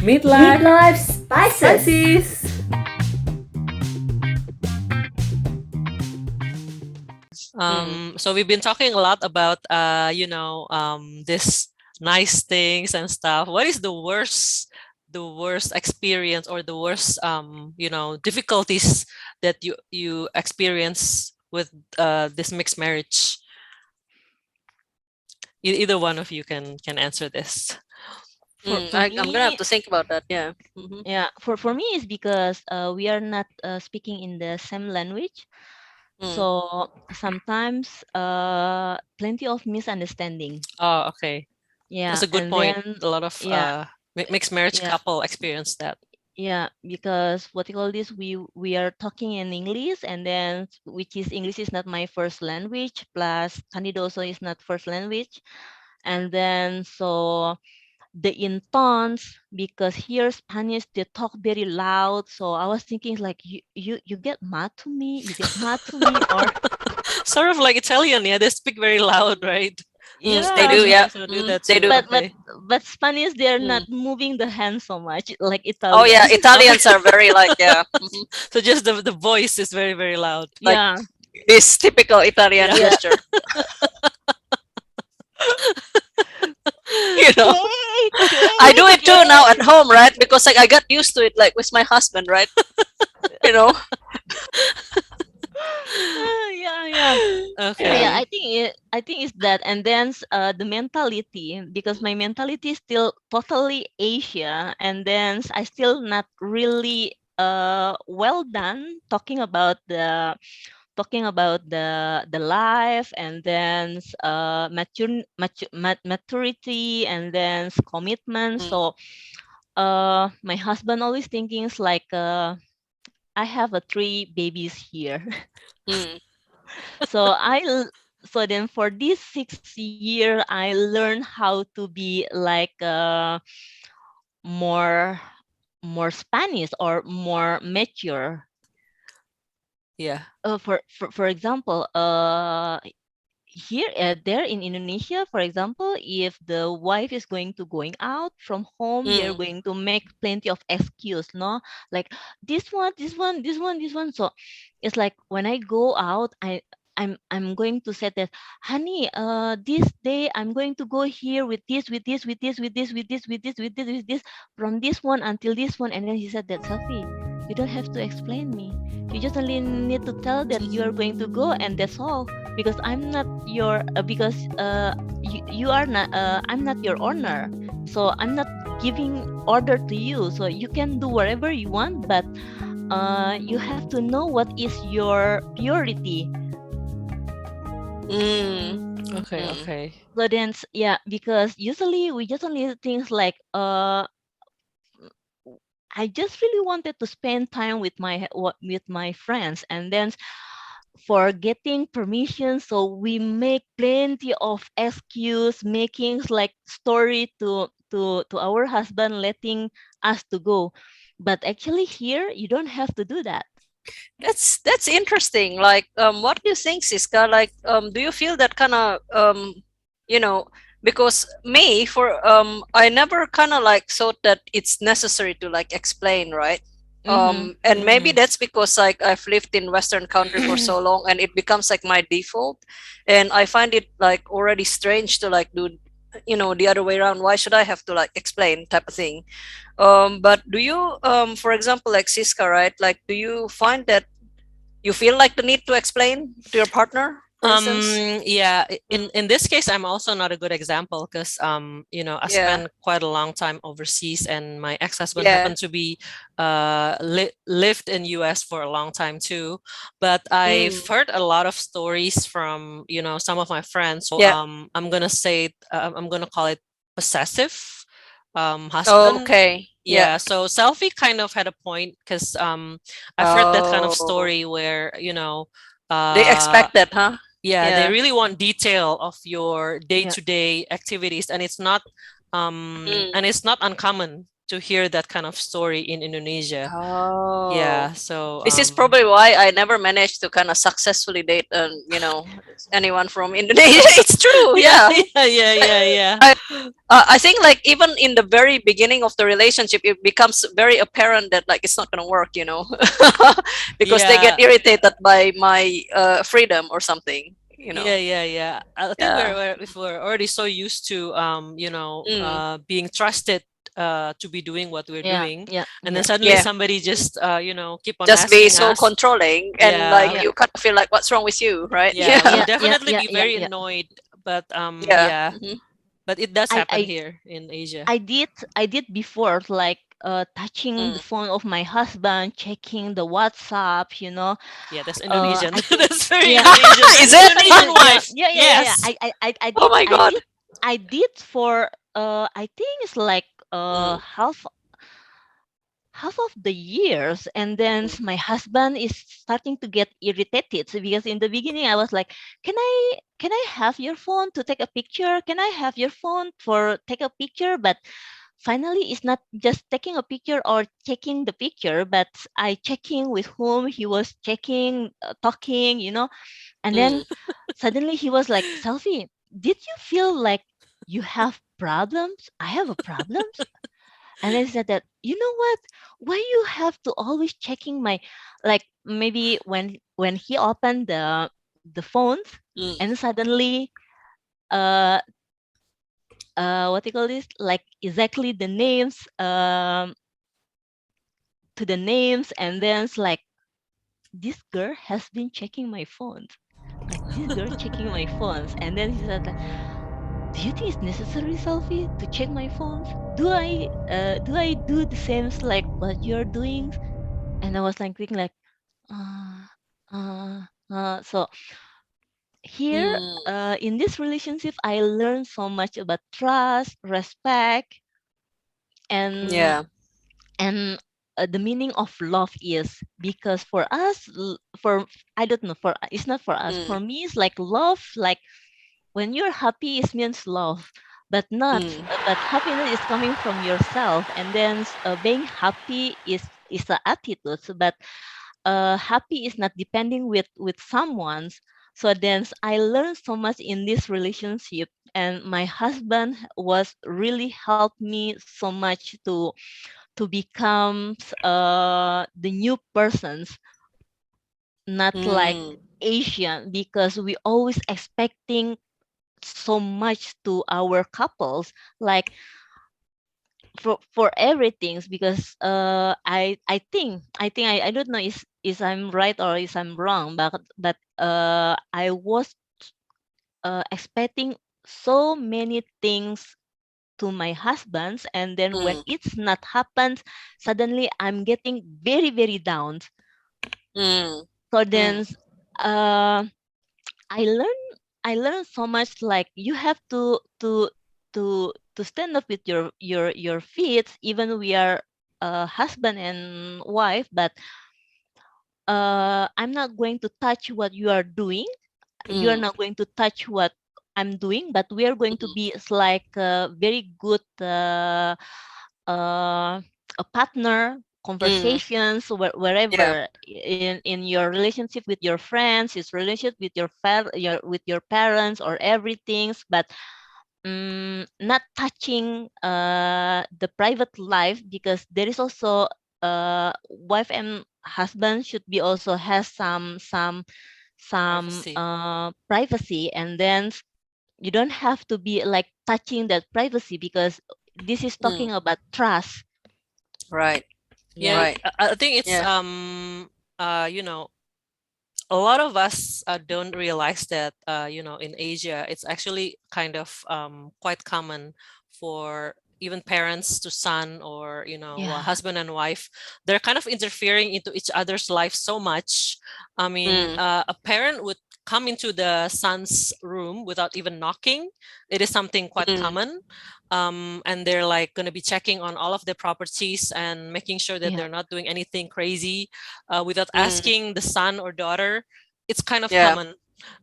Midlife Midlife spices. Spices. So we've been talking a lot about this nice things and stuff. What is the worst experience or the worst difficulties that you experience with this mixed marriage? Either one of you can answer this. For I'm gonna have me, to think about that. Yeah. Mhm. yeah, for me it's because we are not speaking in the same language. Mm. So sometimes plenty of misunderstanding. Oh, okay. That's Yeah, a good and point. then A lot of yeah, mixed marriage yeah, couple experience that. yeah, because what you call this, we are talking in English, and then which is English is not my first language, plus Candido also is not first language, and then so the in tones, because here Spanish they talk very loud, so I was thinking like you get mad to me, you get mad to me, or Sort of like Italian, yeah. They speak very loud, right? They yeah, do. Spanish Yeah. also do Mhm. that They too. do. but Okay. Spanish they're Mm. not moving the hand so much like Oh yeah, Italian. Okay. Italians are very like yeah. Mhm. So just the voice is very, very loud. Like Yeah, this typical Italian Yeah. yeah. gesture. You know, Cake, I cake, do it too now at cake. home, right? Because like I got used to it, like with my husband, right? You know. Yeah, yeah. Yeah, Okay. Yeah. I think it's that, and then the mentality, because my mentality is still totally Asia, and then I still not really well done talking about the life, and then maturity, and then commitment. Mm. So my husband always thinking is like I have a three babies here. Mm. So so then for this 6 year I learned how to be like more more Spanish or more mature. Yeah. For example, here there in Indonesia, for example, if the wife is going out from home, they're Mm. going to make plenty of excuse, no? Like this one, this one, this one, this one. So it's like when I go out, I'm going to say that, honey, this day I'm going to go here with this, with this, with this, with this, with this, with this, with this, with this, from this one until this one. And then he said that, Sophie, you don't have to explain me. You just only need to tell that you are going to go, and that's all. Because I'm not your because you are not I'm not your owner, so I'm not giving order to you, so you can do whatever you want, but you have to know what is your priority. Mm. Okay. Mm. Okay. So then yeah, because usually we just only things like I just really wanted to spend time with my friends, and then for getting permission, so we make plenty of excuse, making like story to our husband, letting us to go. But actually here you don't have to do that. That's interesting. Like, what do you think, Siska? Like, do you feel that kind of, you know, because me for I never kind of like thought that it's necessary to like explain, right? Mm-hmm. And maybe Mm-hmm. that's because like I've lived in Western country for so long, and it becomes like my default, and I find it like already strange to like do, the other way around. Why should I have to like explain type of thing? But do you, for example, like Siska, right? Like, do you find that you feel like the need to explain to your partner, for instance? Yeah, Mm. in this case I'm also not a good example because I Yeah. spent quite a long time overseas, and my ex-husband Yeah. happened to be lived in US for a long time too. But I've Mm. heard a lot of stories from some of my friends. So Yeah. I'm gonna call it possessive Oh, husband. okay. Yeah. Yeah, so Selfie kind of had a point because I've heard that kind of Oh, story where they uh expect that, huh? yeah, they Yeah. really want detail of your Yeah. day-to-day activities, and it's not Mm. uncommon to hear that kind of story in Indonesia. Oh, Yeah, so this is probably why I never managed to kind of successfully date, anyone from Indonesia. It's true, yeah, yeah. yeah, yeah, Like, yeah, yeah. I, I think like even in the very beginning of the relationship, it becomes very apparent that like it's not gonna work, because they get Yeah, irritated by my freedom or something, yeah, yeah, yeah. I think Yeah. if we're already so used to Mm. being trusted to be doing what we're Yeah, doing, yeah, and then yeah, suddenly Yeah. somebody just keep on Just be asking so us. controlling and like Yeah, yeah, you kind of feel like what's wrong with you, right? yeah, we'll Yeah. yeah, yeah, definitely yeah, be yeah, very yeah. annoyed. But Yeah. yeah, Hmm. but it does I happen I here in Asia. I did before, like touching the Mm. phone of my husband, checking the WhatsApp, Yeah, that's I Indonesian. think, That's very yeah, Indonesian. Is it? Indonesian yeah, wife. yeah, yeah, yeah, yeah. Yes. I Oh did my I god. did I did for I think it's like Mm. half of the years, and then Mm. my husband is starting to get irritated. So because in the beginning I was like, can I have your phone to take a picture, can I have your phone for take a picture, but finally it's not just taking a picture or checking the picture, but I checking with whom he was checking, talking, and then Mm. suddenly he was like, Selfie, did you feel like you have problems? I have a problems. And I said that, you know what? Why you have to always checking my, like maybe when he opened the phones, Mm. and suddenly uh what do you call this? Like exactly the names to the names, and then it's like, this girl has been checking my phones. Like this girl checking my phones. And then he said like, do you think it's necessary, Selfie, to check my phones? Do I do the same as like what you're doing? And I was like thinking like, uh, so here, Mm. in this relationship, I learned so much about trust, respect, and Yeah. and the meaning of love is, because for us, for I don't know, for it's not for us. Mm. For me, it's like love. Like when you're happy, it means love, but not. Mm. But happiness is coming from yourself, and then being happy is the attitude. So, but happy is not depending with someone's. So then I learned so much in this relationship, and my husband was really helped me so much to become the new persons, not like Mm. Asian, because we always expecting so much to our couples, like for everything. Because I don't know is I'm right or is I'm wrong, but I was expecting so many things to my husband's, and then when Mm. it's not happened, suddenly I'm getting very very down. Mm. So Mm. then uh I learned so much, like you have to stand up with your feet, even we are husband and wife. But I'm not going to touch what you are doing, you are Mm. not going to touch what I'm doing, but we are going to be, it's like a very good uh, a partner Mm. conversations, Yeah. wherever in your relationship with your friends, his relationship with with your parents or everything. But not touching the private life, because there is also wife and husband should be also has some Privacy. privacy, and then you don't have to be like touching that privacy, because this is Mm. talking about trust. Right. Yeah, Yeah, Right. I think it's Yeah. a lot of us don't realize that in Asia it's actually kind of quite common for even parents to son, or yeah, husband and wife. They're kind of interfering into each other's life so much. I mean, Mm. a parent would come into the son's room without even knocking. It is something quite Mm. common. And they're like going to be checking on all of the properties and making sure that yeah, they're not doing anything crazy without Mm. asking the son or daughter. It's kind of Yeah. common.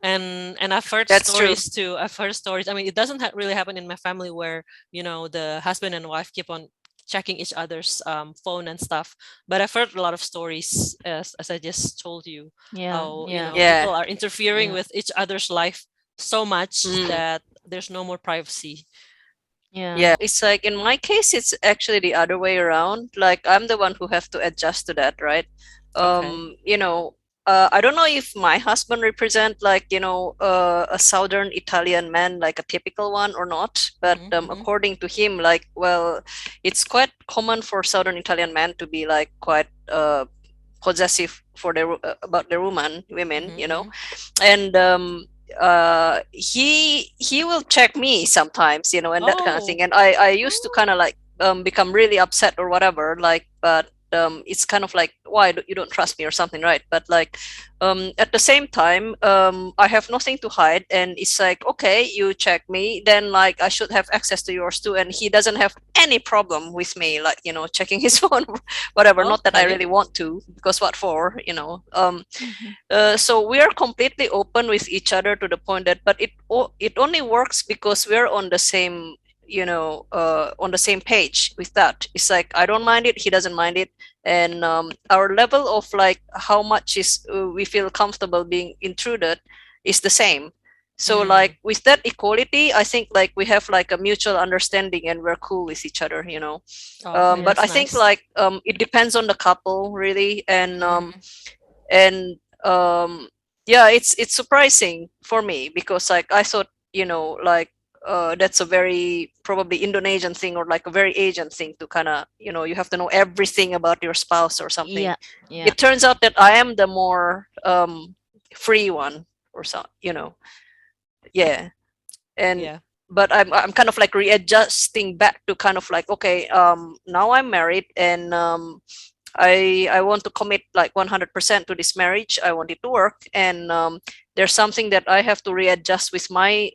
And I've heard That's true. stories too. I've heard stories. I mean, it doesn't really happen in my family where the husband and wife keep on checking each other's phone and stuff. But I've heard a lot of stories, as I just told you, Yeah, how yeah, Yeah. people are interfering yeah, with each other's life so much Mm. that there's no more privacy. yeah. Yeah, it's like in my case, it's actually the other way around. Like I'm the one who have to adjust to that, right? Okay. You know, I don't know if my husband represent like, a Southern Italian man, like a typical one or not. But Mm-hmm. according to him, like, well, it's quite common for Southern Italian men to be like quite possessive for about their women, Mm-hmm. and he will check me sometimes, and that kind of thing, Oh. and I used to kind of Oh, like become really upset or whatever, like, but it's kind of like, why you don't trust me or something, right? But like, at the same time, I have nothing to hide, and it's like, okay, you check me, then like I should have access to yours too, and he doesn't have any problem with me, like, checking his phone, whatever. Not that I Okay. really want to, because what for, mhm. so we are completely open with each other to the point that, but it only works because we're on the same, on the same page with that. It's like I don't mind it, he doesn't mind it, and our level of like how much is we feel comfortable being intruded is the same. So Mm. like with that equality, I think like we have like a mutual understanding and we're cool with each other. Oh, okay, But that's I think nice. like it depends on the couple really, Mm-hmm. and yeah, it's surprising for me because like I thought, like that's a very probably Indonesian thing or like a very Asian thing to kind of, you have to know everything about your spouse or something. Yeah, yeah. It turns out that I am the more free one or so, yeah. And Yeah. but I'm kind of like readjusting back to kind of like, okay, now I'm married, and I want to commit like 100% to this marriage. I want it to work, and there's something that I have to readjust with my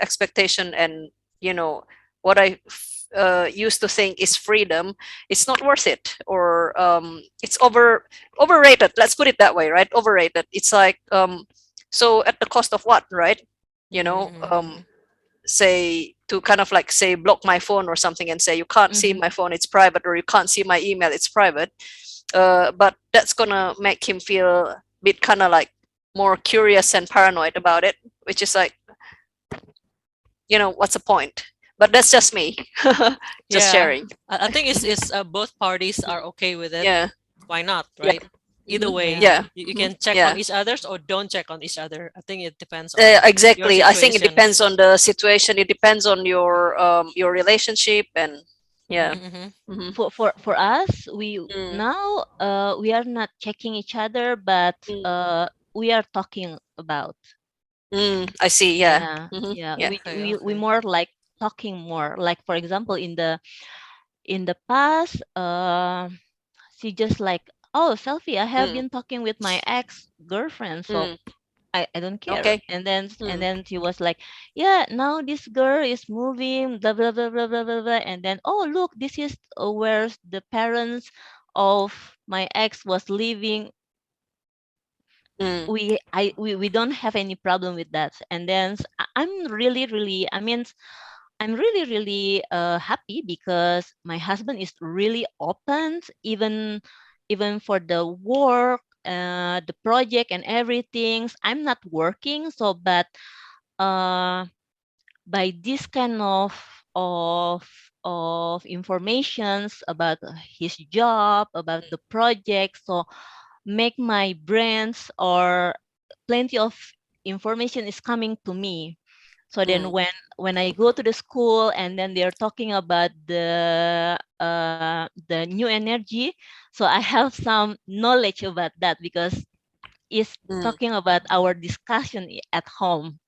expectation, and what I used to think is freedom. It's not worth it, or it's overrated. Let's put it that way, right? Overrated. It's like, so at the cost of what, right? You know, Mm-hmm. say to kind of like say block my phone or something and say you can't see Mm-hmm. my phone, it's private, or you can't see my email, it's private. But that's gonna make him feel a bit kind of like more curious and paranoid about it, which is like, what's the point? But that's just me. Just Yeah. sharing. I think it's both parties are okay with it. Yeah. Why not, Yeah. right? Either Hmm. way, Yeah. Yeah. you Hmm. can check on Yeah. each other's or don't check on each other. I think it depends on your Exactly, I think it situation. depends on the situation, it depends on your relationship, and yeah. Mm-hmm. Mm-hmm. Hmm. For us, we Mm. now we are not checking each other, but Mm. we are talking about. I see, yeah. Yeah, Hmm. yeah. Yeah. Okay, We okay. more like talking more. Like for example, in the past, she just like, oh, Selfie, I have Mm. been talking with my ex girlfriend, so Mm. I don't care. Okay. And Mm. then she was like, yeah, now this girl is moving, blah blah blah blah blah blah blah. And then, oh look, this is where the parents of my ex was living. Mm. We don't have any problem with that. And then I'm really really, I mean, I'm really really happy because my husband is really open, even for the work, the project and everything. I'm not working, so but uh, by this kind of of informations about his job, about the project, so make my brains or plenty of information is coming to me. So then Mm. when I go to the school and then they're talking about the new energy, so I have some knowledge about that because it's Mm. talking about our discussion at home.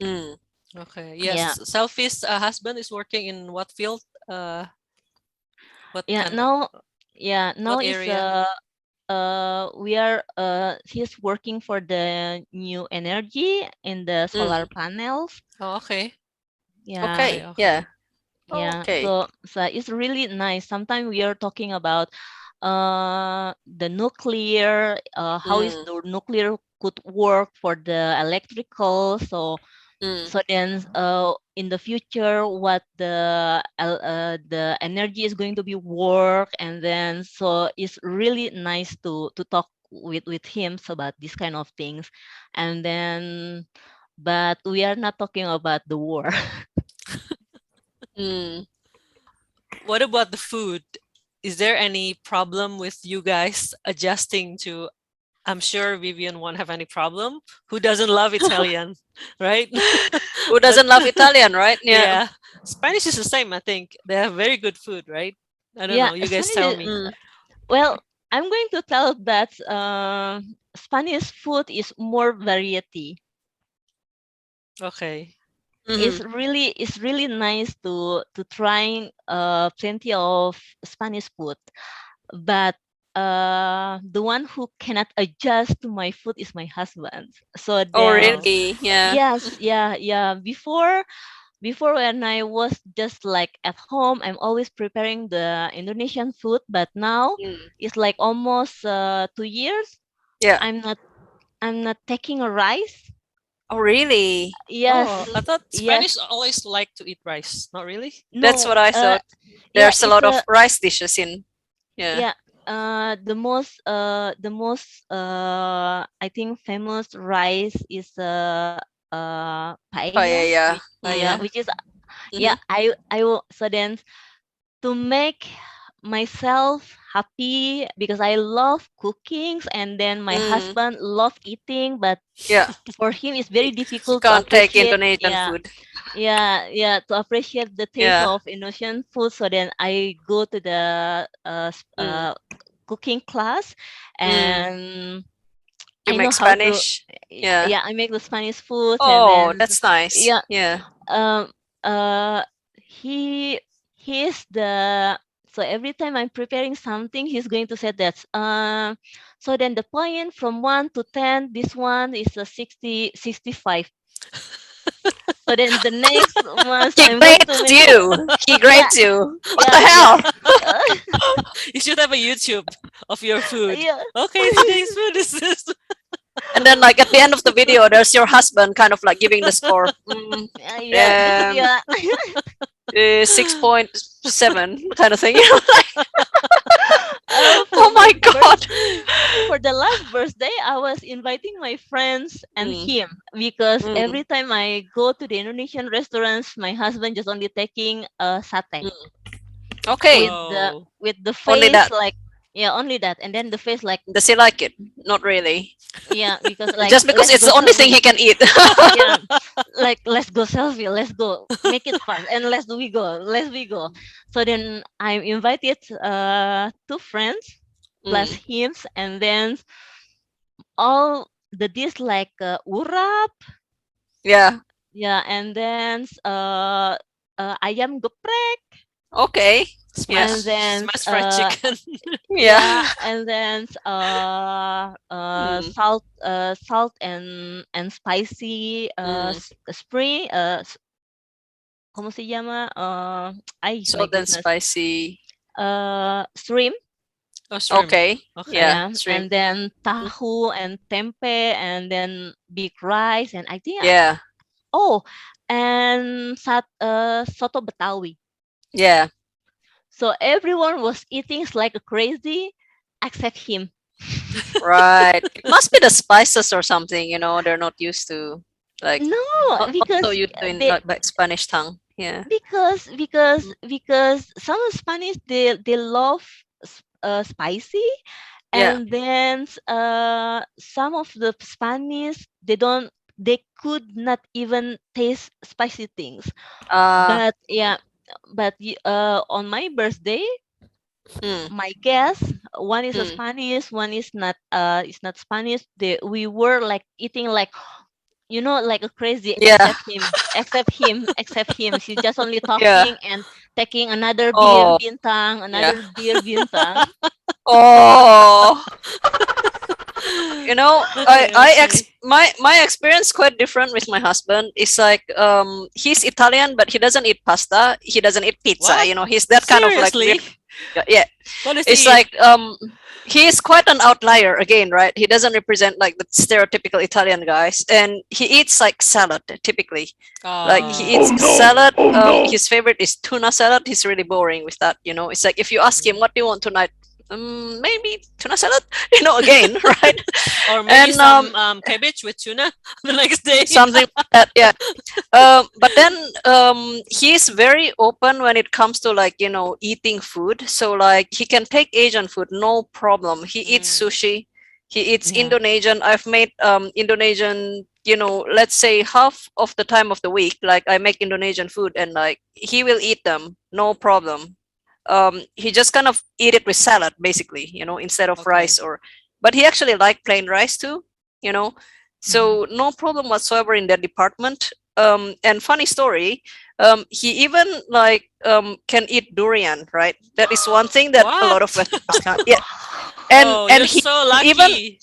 Mm. Okay. Yeah. Yes. Selfie's husband is working in what field? What Yeah, kind of now, yeah, now what is area? we are he's working for the new energy in the solar Mm. panels. Oh, okay. Yeah, Okay, Okay. Yeah. okay. yeah. Okay. So it's really nice. Sometimes we are talking about the nuclear, how is Mm. the nuclear could work for the electrical. So Mm. So then, in the future, what the energy is going to be work, and then so it's really nice to talk with him about this kind of things, and then, but we are not talking about the war. Mm. What about the food? Is there any problem with you guys adjusting to? I'm sure Vivian won't have any problem. Who doesn't love Italian, right? Who But doesn't love Italian, right? Yeah. yeah, Spanish is the same. I think they have very good food, right? I don't Yeah, know. You guys Spanish. tell me. Mm. Well, I'm going to tell that Spanish food is more variety. Okay. Mm-hmm. It's really nice to try plenty of Spanish food, but the one who cannot adjust to my food is my husband. So Oh, then, Oh. really? Yeah. yes, yeah. Before, when I was just like at home, I'm always preparing the Indonesian food, but now Mm. it's like almost 2 years. Yeah. I'm not I'm not taking a rice. Oh, really? Oh, Yes, I thought yes. Spanish always like to eat rice. Not really. That's No, what I thought. yeah, There's a it's lot of a rice dishes in. Yeah. yeah. The most I think famous rice is paella, Paella. which Mm. is yeah. Mm-hmm. I will so then to make myself happy because I love cooking, and then my Mm. husband love eating, but Yeah. for him it's very He difficult to can't take appreciate. Indonesian Yeah, food. to appreciate the taste Yeah. of Indonesian food. So then I go to the Mm. cooking class, Mm. and You I know make how to. Spanish. Yeah. Yeah, I make the Spanish food, and Oh, then that's nice. yeah, Yeah. um he he's the so every time I'm preparing something, he's going to say that so then the point from 1 to 10, this one is a 65. So then the next ones He I'm going to grades make. you. He Yeah, grades you. What the yeah. hell? You should have a YouTube of your food. Yeah. Okay, today's food is this. And then, like, at the end of the video, there's your husband kind of like giving the score. Yeah, because Um, yeah. 6.7 kind of thing. For Oh my my god. for the last birthday, I was inviting my friends and Mm, him, because mm, every time I go to the Indonesian restaurants, my husband just only taking satay mm. Okay, Oh. with the only face that. like, yeah, only that, and then the face like, Does he like it? Not really. yeah, because like, Just because let's it's go the only thing selfie. he can eat. Yeah, like, let's go selfie, let's go make it fun, and let's we go. So then I invited two friends plus Mm, him, and then all the dish like urap, yeah. yeah, and then ayam geprek, Okay. Yeah. and Smash then smash fried chicken. yeah, Yeah. and then Mm, salt and spicy mm. spring ¿cómo se llama? Ay, my Salt and goodness. spicy. Shrimp, Oh, shrimp. Okay. Okay. Yeah. yeah, Shrimp. and then Mm, tahu and tempe, and then big rice, and I think yeah. oh, and soto Betawi. Yeah. So everyone was eating like crazy, except him. Right. It must be the spices or something, they're not used to, like, No, not so because used to in they like Spanish tongue. Yeah. because because Mm, because some Spanish, they love spicy, yeah. and then some of the Spanish, they could not even taste spicy things. Uh, But yeah, but on my birthday, mm, my guests, one is a mm. Spanish, one is not Spanish. We were like eating like, like a crazy, Yeah. except him. She's just only Yeah. talking and taking another beer Oh, bintang, yeah. another beer bintang. Oh, Okay, okay. my experience quite different with my husband. It's like, he's Italian, but he doesn't eat pasta. He doesn't eat pizza. What? He's that kind of like weird. Seriously? Yeah. What does It's he eat? like, he is quite an outlier again, right? He doesn't represent like the stereotypical Italian guys, and he eats like salad typically. Like he eats salad. His favorite is tuna salad. He's really boring with that. It's like if you ask him, "What do you want tonight?" Maybe tuna salad. Again, right? Or maybe And some cabbage with tuna the next day. something like that, yeah. But then he's very open when it comes to like eating food. So like he can take Asian food, no problem. He eats sushi, he eats Yeah. Indonesian. I've made Indonesian, let's say half of the time of the week, like I make Indonesian food, and like he will eat them, no problem. He just kind of eat it with salad basically, instead of Okay. rice. But he actually like plain rice too, you know so no problem whatsoever in that department. And funny story, he even like can eat durian, right? That is one thing that a lot of What? Westerners can't. Yeah. and Oh, and you're he so even lucky.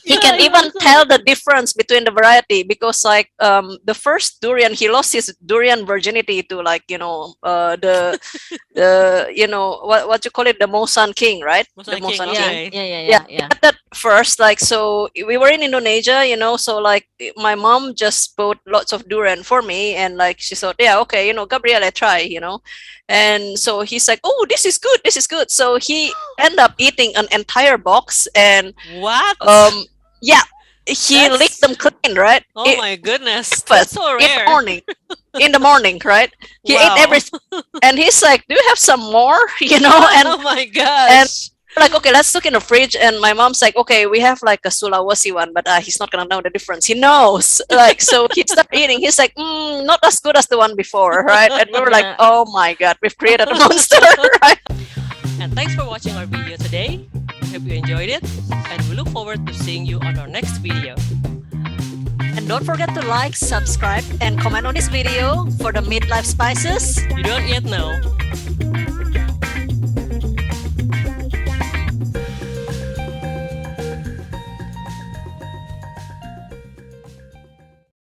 he Yeah, can you even also. tell the difference between the variety, because like the first durian, he lost his durian virginity to like what you call it, the Mosan king, right? The Mosan King, Mosan Yeah, king. okay. yeah, yeah, Yeah, yeah, he yeah. got that first. Like, so we were in Indonesia, so like my mom just bought lots of durian for me, and like she thought, yeah, okay, Gabriel, I try, and so he's like, oh, this is good, this is good. So he end up eating an entire box, and What? yeah, he licked That's them clean, right? oh my goodness. That's Breakfast so in the rare. morning, right? He ate Wow. everything, and he's like, "Do you have some more?" Oh my And gosh. like, okay, let's look in the fridge. And my mom's like, "Okay, we have like a Sulawesi one, but he's not gonna know the difference. He knows." Like, so he started eating. He's like, "Not as good as the one before, right?" And we were like, Yeah. "Oh my god, we've created a monster!" Right? And thanks for watching our video today. Hope you enjoyed it, and we look forward to seeing you on our next video. And don't forget to like, subscribe, and comment on this video for the midlife spices. You don't yet know.